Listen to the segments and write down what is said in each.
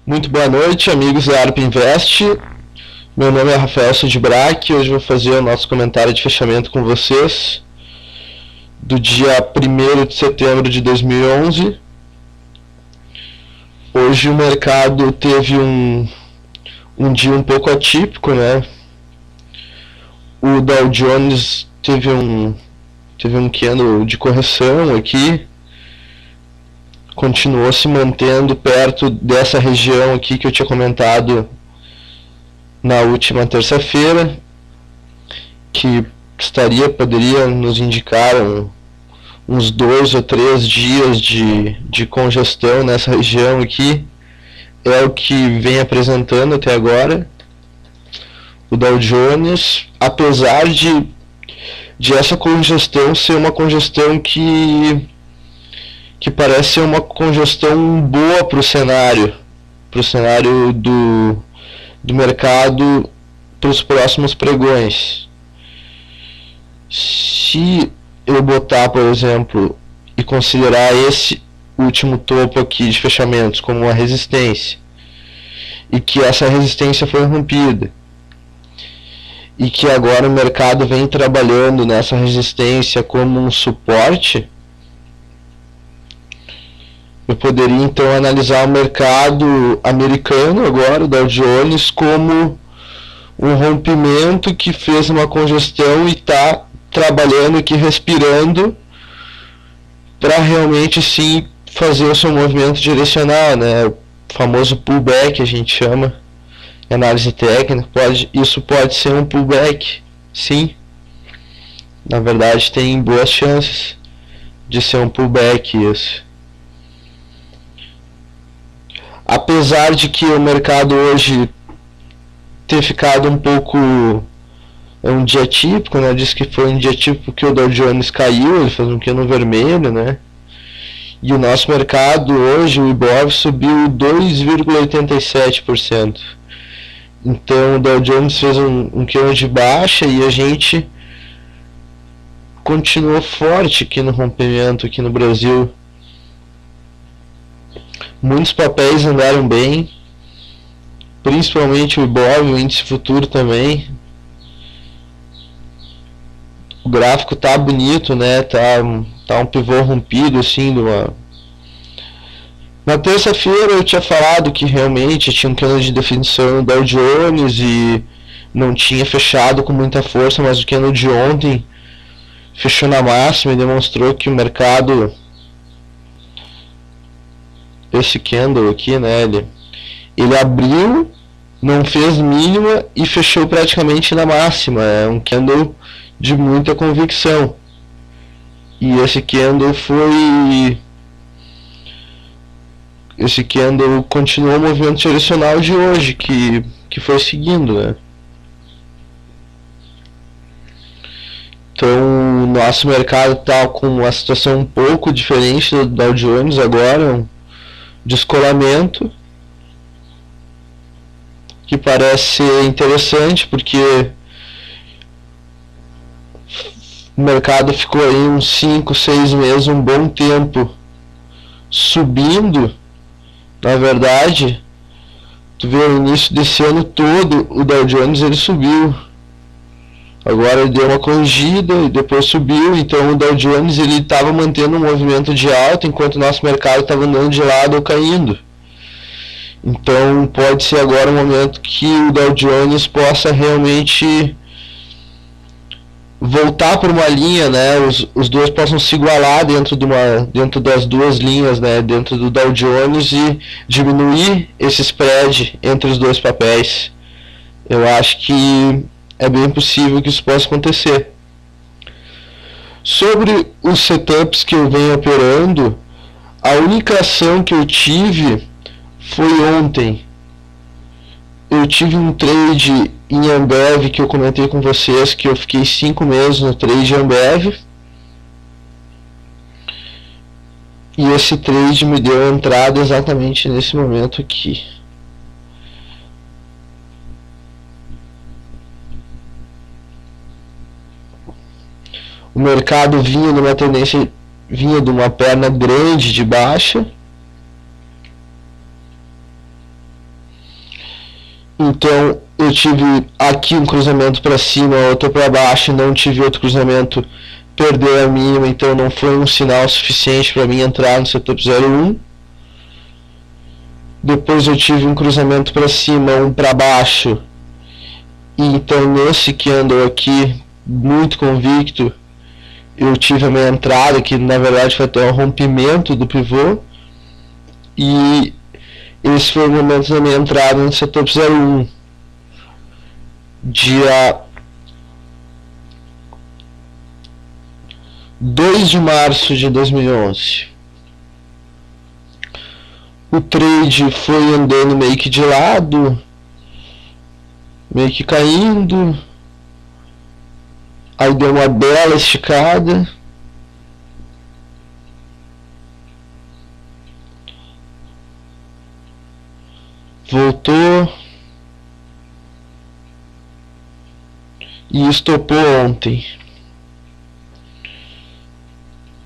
Muito boa noite, amigos da ARP Invest. Meu nome é Rafael Sudbrack e hoje vou fazer o nosso comentário de fechamento com vocês do dia 1º de setembro de 2011. Hoje o mercado teve um dia um pouco atípico, né? O Dow Jones teve um candle de correção aqui, continuou se mantendo perto dessa região aqui que eu tinha comentado na última terça-feira, que poderia nos indicar uns 2 ou 3 dias de congestão nessa região aqui. É o que vem apresentando até agora o Dow Jones, apesar de essa congestão ser uma congestão que parece ser uma congestão boa para o cenário do mercado para os próximos pregões. Se eu botar, por exemplo, e considerar esse último topo aqui de fechamentos como uma resistência, e que essa resistência foi rompida, e que agora o mercado vem trabalhando nessa resistência como um suporte, eu poderia então analisar o mercado americano agora, o Dow Jones, como um rompimento que fez uma congestão e está trabalhando aqui, respirando, para realmente sim fazer o seu movimento direcional, né? O famoso pullback, a gente chama em análise técnica. Isso pode ser um pullback, sim. Na verdade tem boas chances de ser um pullback isso. Apesar de que o mercado hoje ter ficado um pouco... É um dia típico, né? Diz que foi um dia típico que o Dow Jones caiu, ele fez um candle vermelho, né? E o nosso mercado hoje, o Ibov, subiu 2,87%. Então o Dow Jones fez um candle de baixa e a gente continuou forte aqui no rompimento, aqui no Brasil. Muitos papéis andaram bem, principalmente o Ibov, o índice futuro também. O gráfico tá bonito, né? Tá um pivô rompido assim Na terça-feira eu tinha falado que realmente tinha um candle de definição no Dow Jones e não tinha fechado com muita força, mas o candle de ontem fechou na máxima e demonstrou que o mercado, esse candle aqui, né, ele abriu, não fez mínima e fechou praticamente na máxima. É um candle de muita convicção. E esse candle continuou o movimento direcional de hoje, que foi seguindo, né? Então o nosso mercado está com uma situação um pouco diferente do Dow Jones agora, um descolamento que parece ser interessante, porque o mercado ficou aí uns 5, 6 meses, um bom tempo subindo. Na verdade, tu vê o início desse ano todo, o Dow Jones ele subiu. Agora ele deu uma corrigida e depois subiu. Então o Dow Jones ele estava mantendo um movimento de alta, enquanto o nosso mercado estava andando de lado ou caindo. Então pode ser agora um momento que o Dow Jones possa realmente voltar por uma linha, né? Os dois possam se igualar dentro das duas linhas, né? Dentro do Dow Jones, e diminuir esse spread entre os dois papéis. Eu acho que é bem possível que isso possa acontecer. Sobre os setups que eu venho operando, a única ação que eu tive foi ontem. Eu tive um trade em Ambev que eu comentei com vocês, que eu fiquei 5 meses no trade de Ambev. E esse trade me deu a entrada exatamente nesse momento aqui. O mercado vinha numa tendência, vinha de uma perna grande de baixa. Então eu tive aqui um cruzamento para cima, outro para baixo, não tive outro cruzamento, perdeu a mínima, então não foi um sinal suficiente para mim entrar no setup 01. Depois eu tive um cruzamento para cima, um para baixo, e então nesse candle aqui, muito convicto, eu tive a minha entrada, que na verdade foi até o rompimento do pivô, e esse foi o momento da minha entrada no setup 01. Dia 2 de março de 2011. O trade foi andando meio que de lado, meio que caindo, aí deu uma bela esticada, voltou e estopou ontem.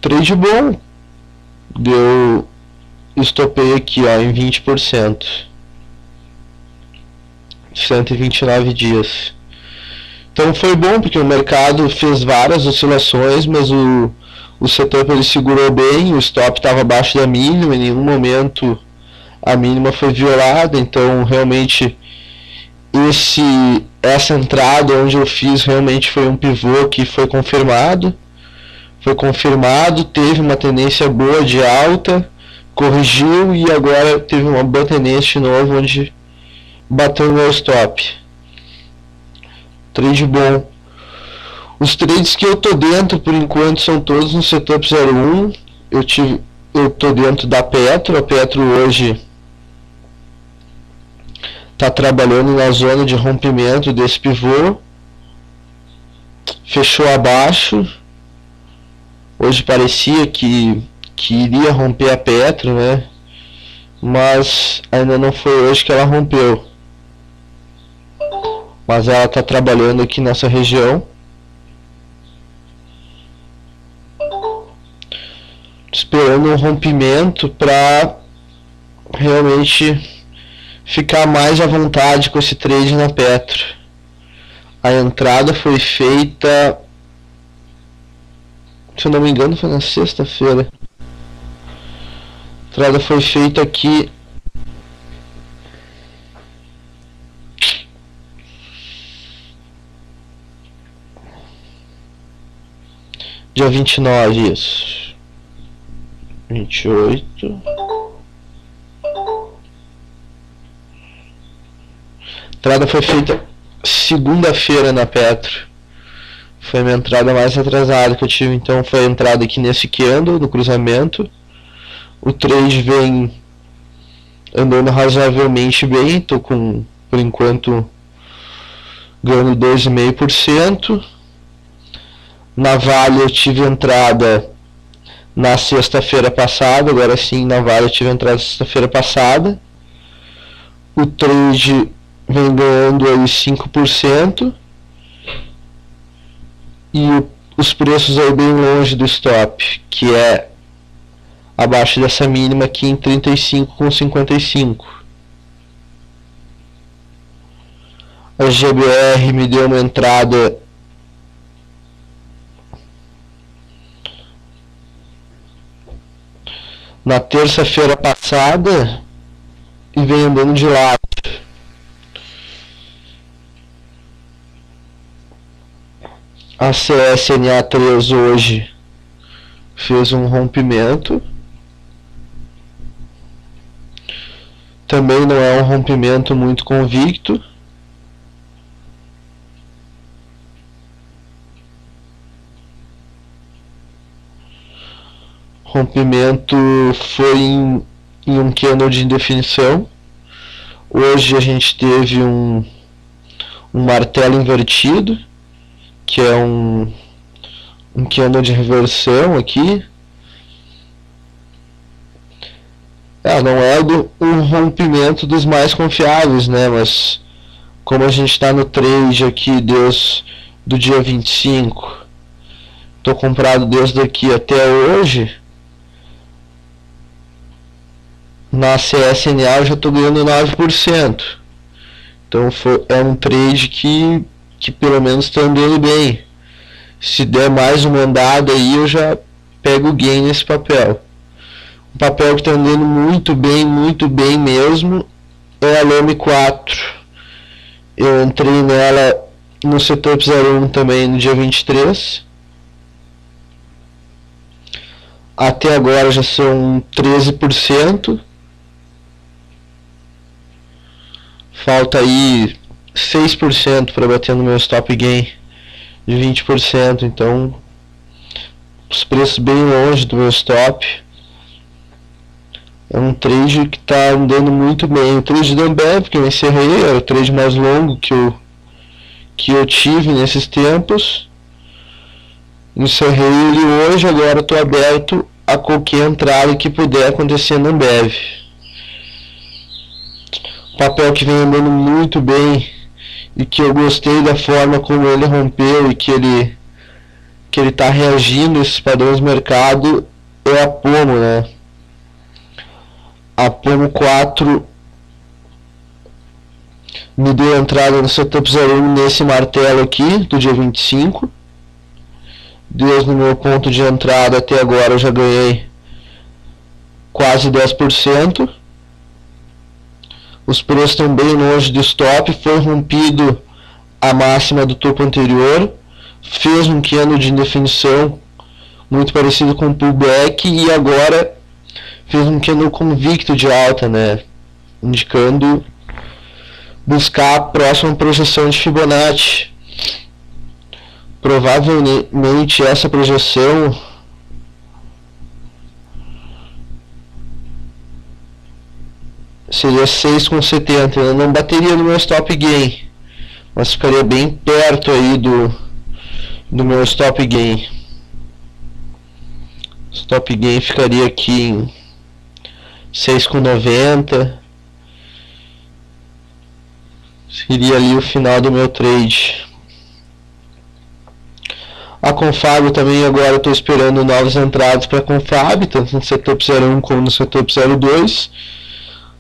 Trade bom, deu, estopei aqui ó, em 20%, 129 dias. Então foi bom porque o mercado fez várias oscilações, mas o setup ele segurou bem, o stop estava abaixo da mínima, em nenhum momento a mínima foi violada, então realmente essa entrada onde eu fiz realmente foi um pivô que foi confirmado, teve uma tendência boa de alta, corrigiu e agora teve uma boa tendência de novo onde bateu no meu stop. Trade bom. Os trades que eu tô dentro por enquanto são todos no setup 01. Eu tô dentro da Petro. A Petro hoje tá trabalhando na zona de rompimento desse pivô. Fechou abaixo. Hoje parecia que iria romper a Petro, né? Mas ainda não foi hoje que ela rompeu. Mas ela está trabalhando aqui nessa região. Esperando um rompimento para realmente ficar mais à vontade com esse trade na Petro. A entrada foi feita, se eu não me engano, foi na sexta-feira. A entrada foi feita aqui dia 29, isso. 28. A entrada foi feita segunda-feira na Petro. Foi a minha entrada mais atrasada que eu tive, então foi a entrada aqui nesse candle, no cruzamento. O trade vem andando razoavelmente bem, estou com, por enquanto, ganhando 2,5%. Na Vale eu tive entrada na sexta-feira passada, agora sim na Vale eu tive entrada sexta-feira passada. O trade vem ganhando aí 5%. E os preços aí bem longe do stop, que é abaixo dessa mínima aqui em 35,55. A GBR me deu uma entrada na terça-feira passada e vem andando de lado. A CSNA3 hoje fez um rompimento. Também não é um rompimento muito convicto. Rompimento foi em um candle de indefinição. Hoje a gente teve um martelo invertido, que é um candle de reversão aqui. Não é um rompimento dos mais confiáveis, né? Mas como a gente está no trade aqui do dia 25, estou comprado desde aqui até hoje, na CSNA eu já estou ganhando 9%. Então é um trade que pelo menos está andando bem. Se der mais uma andada aí, eu já pego o gain nesse papel. Um papel que está andando muito bem mesmo, é a Lame 4. Eu entrei nela no setup 01 também no dia 23. Até agora já são 13%. Falta aí 6% para bater no meu stop gain de 20%. Então, os preços bem longe do meu stop. É um trade que está andando muito bem. O trade da Ambev que eu encerrei era o trade mais longo que eu tive nesses tempos. Encerrei ele hoje, agora estou aberto a qualquer entrada que puder acontecer na Ambev. Papel que vem andando muito bem e que eu gostei da forma como ele rompeu e que ele está reagindo a esses padrões de mercado é a Pomo, né? A Pomo 4 me deu entrada no setup 01 nesse martelo aqui do dia 25. Desde no meu ponto de entrada até agora eu já ganhei quase 10%. Os preços estão bem longe do stop. Foi rompido a máxima do topo anterior. Fez um candle de indefinição muito parecido com o pullback. E agora fez um candle convicto de alta, né? Indicando buscar a próxima projeção de Fibonacci. Provavelmente essa projeção seria 6,70. Eu não bateria no meu stop gain, mas ficaria bem perto aí do meu stop gain. Stop gain ficaria aqui em 6,90. Seria ali o final do meu trade. A Confab também agora estou esperando novas entradas para a Confab, tanto no setup 01 como no setup 02.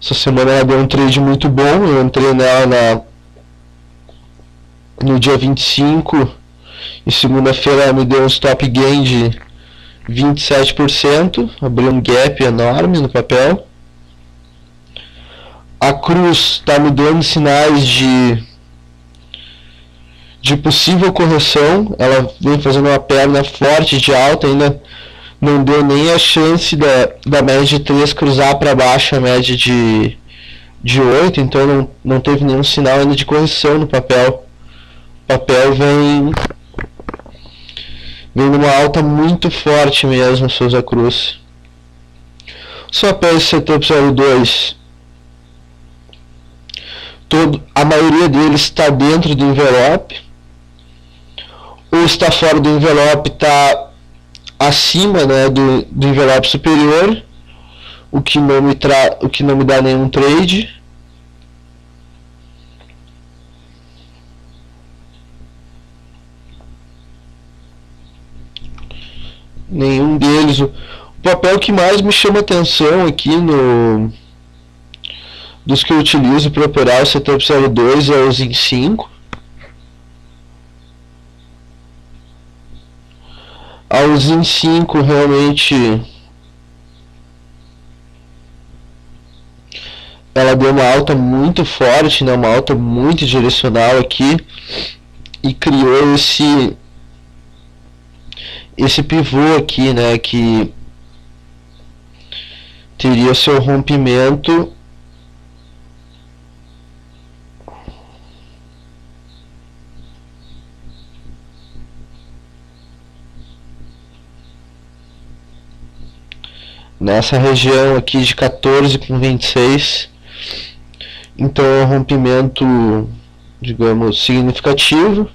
Essa semana ela deu um trade muito bom, eu entrei nela no dia 25 e segunda-feira ela me deu um stop gain de 27%, abriu um gap enorme no papel. A Cruz está me dando sinais de possível correção. Ela vem fazendo uma perna forte de alta, ainda não deu nem a chance da média de 3 cruzar para baixo a média de 8, então não teve nenhum sinal ainda de correção no papel. O papel vem numa alta muito forte mesmo, Souza Cruz. Os papéis setup 02, a maioria deles está dentro do envelope, ou está fora do envelope, está acima, né, do envelope superior, o que não me dá nenhum trade. Nenhum deles. O papel que mais me chama atenção aqui dos que eu utilizo para operar o setup 02 é o ZIN 5. A ZIN 5 realmente ela deu uma alta muito forte, né, uma alta muito direcional aqui e criou esse pivô aqui, né, que teria seu rompimento nessa região aqui de 14,26. Então é um rompimento, digamos, significativo.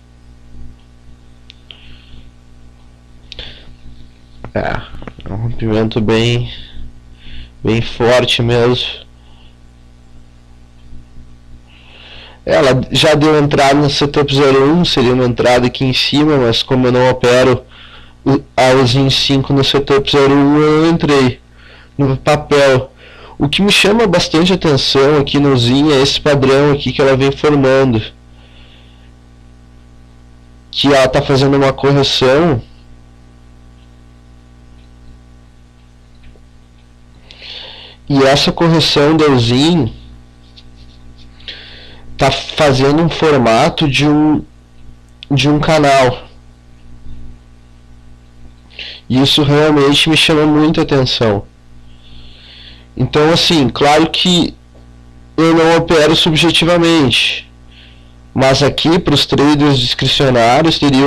É um rompimento bem forte mesmo. Ela já deu entrada no setup 01, seria uma entrada aqui em cima, mas como eu não opero a ZIN 5 no setup 01, eu entrei no papel. O que me chama bastante atenção aqui no ZIN é esse padrão aqui que ela vem formando. Que ela está fazendo uma correção. E essa correção do ZIN está fazendo um formato de um canal. Isso realmente me chama muita atenção. Então, assim, claro que eu não opero subjetivamente, mas aqui para os traders discricionários teria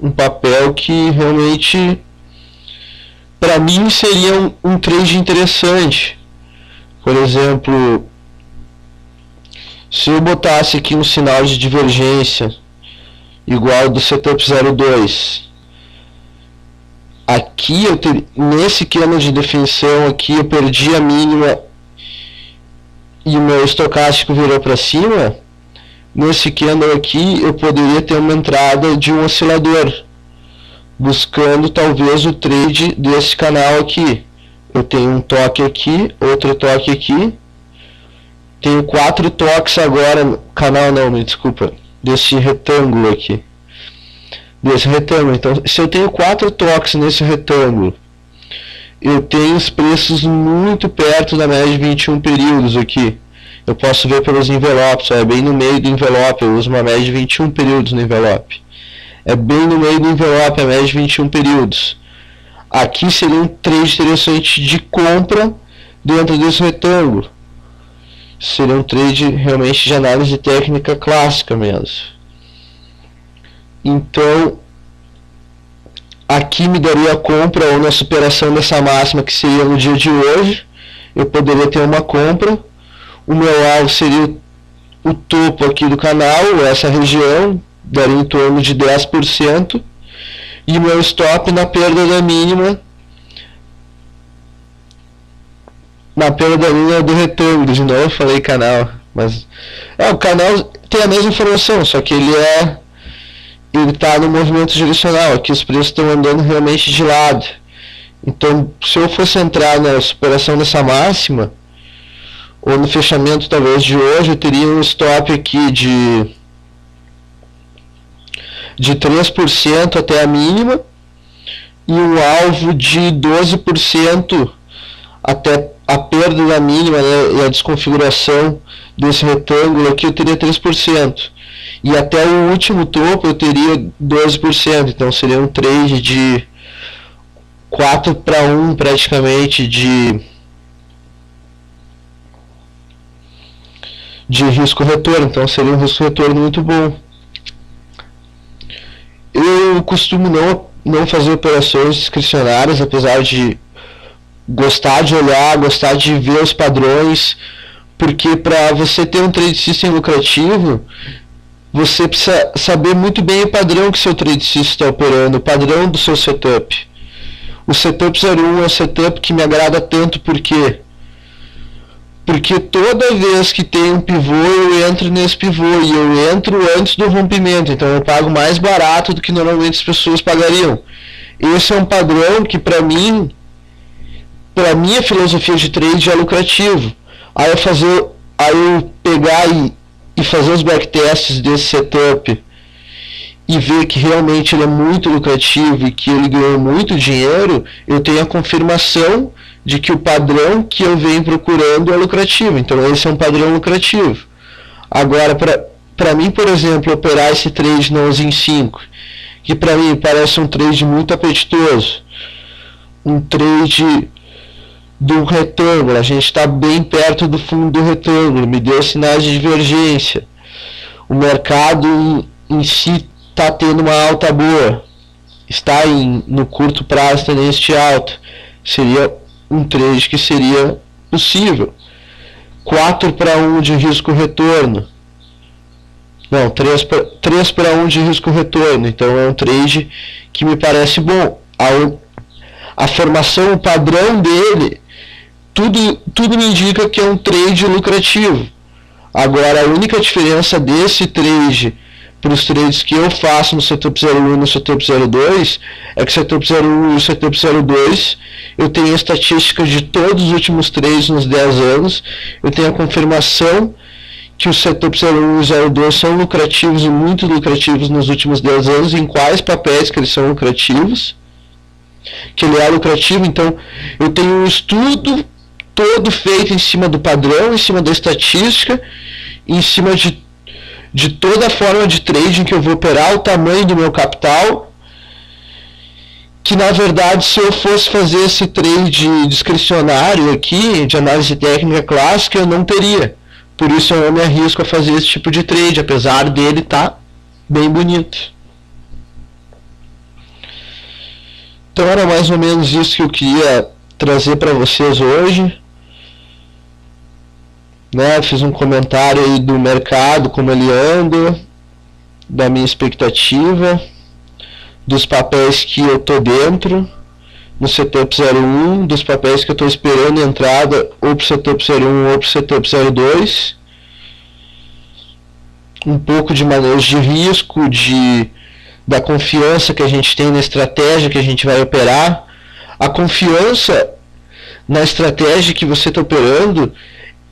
um papel que realmente, para mim, seria um trade interessante. Por exemplo, se eu botasse aqui um sinal de divergência igual ao do setup 02, aqui nesse candle de definição aqui eu perdi a mínima e o meu estocástico virou para cima. Nesse candle aqui eu poderia ter uma entrada de um oscilador, buscando talvez o trade desse canal aqui. Eu tenho um toque aqui, outro toque aqui, tenho 4 toques agora, canal não, me desculpa, desse retângulo aqui. Então, se eu tenho 4 toques nesse retângulo, eu tenho os preços muito perto da média de 21 períodos aqui. Eu posso ver pelos envelopes, é bem no meio do envelope, eu uso uma média de 21 períodos no envelope. É bem no meio do envelope, a média de 21 períodos. Aqui seria um trade interessante de compra dentro desse retângulo. Seria um trade realmente de análise técnica clássica mesmo. Então, aqui me daria a compra ou na superação dessa máxima que seria no dia de hoje. Eu poderia ter uma compra. O meu alvo seria o topo aqui do canal, essa região, daria em torno de 10%. E meu stop na perda da mínima, do retângulo. De novo eu falei canal, mas o canal tem a mesma informação, só que ele está no movimento direcional. Aqui os preços estão andando realmente de lado. Então, se eu fosse entrar na superação dessa máxima, ou no fechamento talvez de hoje, eu teria um stop aqui de 3% até a mínima e um alvo de 12% até a perda da mínima, né, e a desconfiguração desse retângulo aqui eu teria 3%. E até o último topo eu teria 12%. Então seria um trade de 4-1 praticamente de risco-retorno. Então seria um risco-retorno muito bom. Eu costumo não fazer operações discricionárias, apesar de gostar de olhar, gostar de ver os padrões, porque para você ter um trade system lucrativo, você precisa saber muito bem o padrão que seu trade system está operando, o padrão do seu setup. O setup 01 é um setup que me agrada tanto, porque toda vez que tem um pivô, eu entro nesse pivô e eu entro antes do rompimento, então eu pago mais barato do que normalmente as pessoas pagariam. Esse é um padrão que para mim, para minha filosofia de trade, é lucrativo. Aí eu pegar e fazer os backtests desse setup e ver que realmente ele é muito lucrativo e que ele ganhou muito dinheiro, eu tenho a confirmação de que o padrão que eu venho procurando é lucrativo. Então esse é um padrão lucrativo. Agora, para mim, por exemplo, operar esse trade no ZIN 5, que para mim parece um trade muito apetitoso, um trade do retângulo, a gente está bem perto do fundo do retângulo, me deu sinais de divergência, o mercado em si está tendo uma alta boa, está no curto prazo tendência de alta, seria um trade que seria possível. 4-1 de risco-retorno, não, 3-1 de risco-retorno, então é um trade que me parece bom. A formação, o padrão dele, tudo me indica que é um trade lucrativo. Agora, a única diferença desse trade para os trades que eu faço no setup 01 e no setup 02 é que o setup 01 e o setup 02 eu tenho a estatística de todos os últimos trades nos 10 anos, eu tenho a confirmação que os setup 01 e 02 são lucrativos e muito lucrativos nos últimos 10 anos, em quais papéis que eles são lucrativos, que ele é lucrativo. Então eu tenho um estudo todo feito em cima do padrão, em cima da estatística, em cima de toda a forma de trading que eu vou operar, o tamanho do meu capital, que na verdade se eu fosse fazer esse trade discricionário aqui, de análise técnica clássica, eu não teria. Por isso eu não me arrisco a fazer esse tipo de trade, apesar dele estar bem bonito. Então era mais ou menos isso que eu queria trazer para vocês hoje. Né, fiz um comentário aí do mercado, como ele anda, da minha expectativa, dos papéis que eu tô dentro no setup 01, dos papéis que eu tô esperando a entrada ou pro setup 01 ou pro setup 02, um pouco de manejo de risco, da confiança que a gente tem na estratégia que a gente vai operar. A confiança na estratégia que você está operando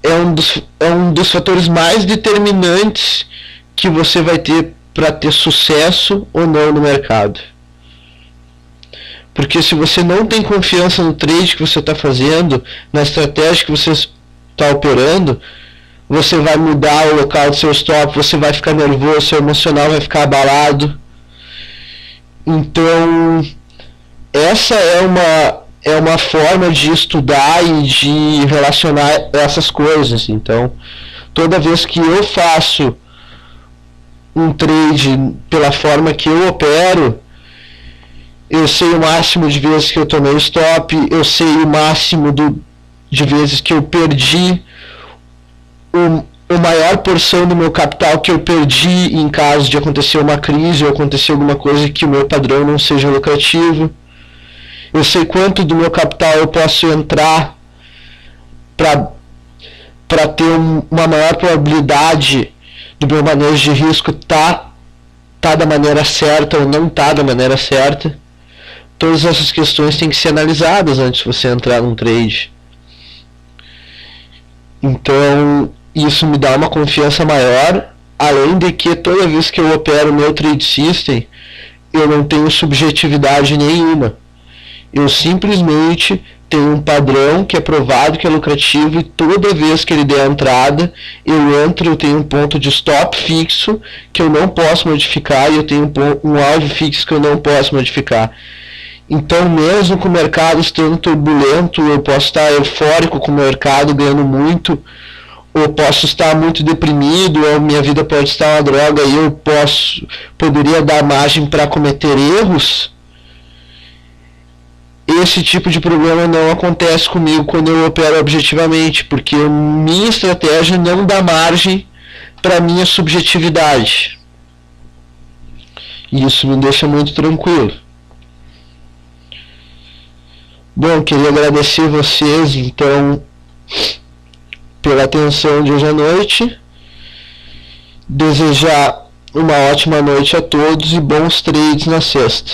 é um dos fatores mais determinantes que você vai ter para ter sucesso ou não no mercado. Porque se você não tem confiança no trade que você está fazendo, na estratégia que você está operando, você vai mudar o local do seu stop, você vai ficar nervoso, seu emocional vai ficar abalado. Então, essa é uma forma de estudar e de relacionar essas coisas. Então, toda vez que eu faço um trade pela forma que eu opero, eu sei o máximo de vezes que eu tomei o stop, eu sei o máximo de vezes que eu perdi, a maior porção do meu capital que eu perdi em caso de acontecer uma crise ou acontecer alguma coisa que o meu padrão não seja lucrativo. Eu sei quanto do meu capital eu posso entrar para ter uma maior probabilidade do meu manejo de risco tá da maneira certa ou não tá da maneira certa. Todas essas questões têm que ser analisadas antes de você entrar num trade. Então, isso me dá uma confiança maior, além de que toda vez que eu opero meu trade system, eu não tenho subjetividade nenhuma. Eu simplesmente tenho um padrão que é provado que é lucrativo e toda vez que ele der a entrada, eu entro, eu tenho um ponto de stop fixo que eu não posso modificar e eu tenho um alvo fixo que eu não posso modificar. Então, mesmo com o mercado estando turbulento, eu posso estar eufórico com o mercado ganhando muito, ou posso estar muito deprimido, ou minha vida pode estar uma droga e eu poderia dar margem para cometer erros. Esse tipo de problema não acontece comigo quando eu opero objetivamente, porque minha estratégia não dá margem para minha subjetividade. E isso me deixa muito tranquilo. Bom, queria agradecer vocês, então, pela atenção de hoje à noite. Desejar uma ótima noite a todos e bons trades na sexta.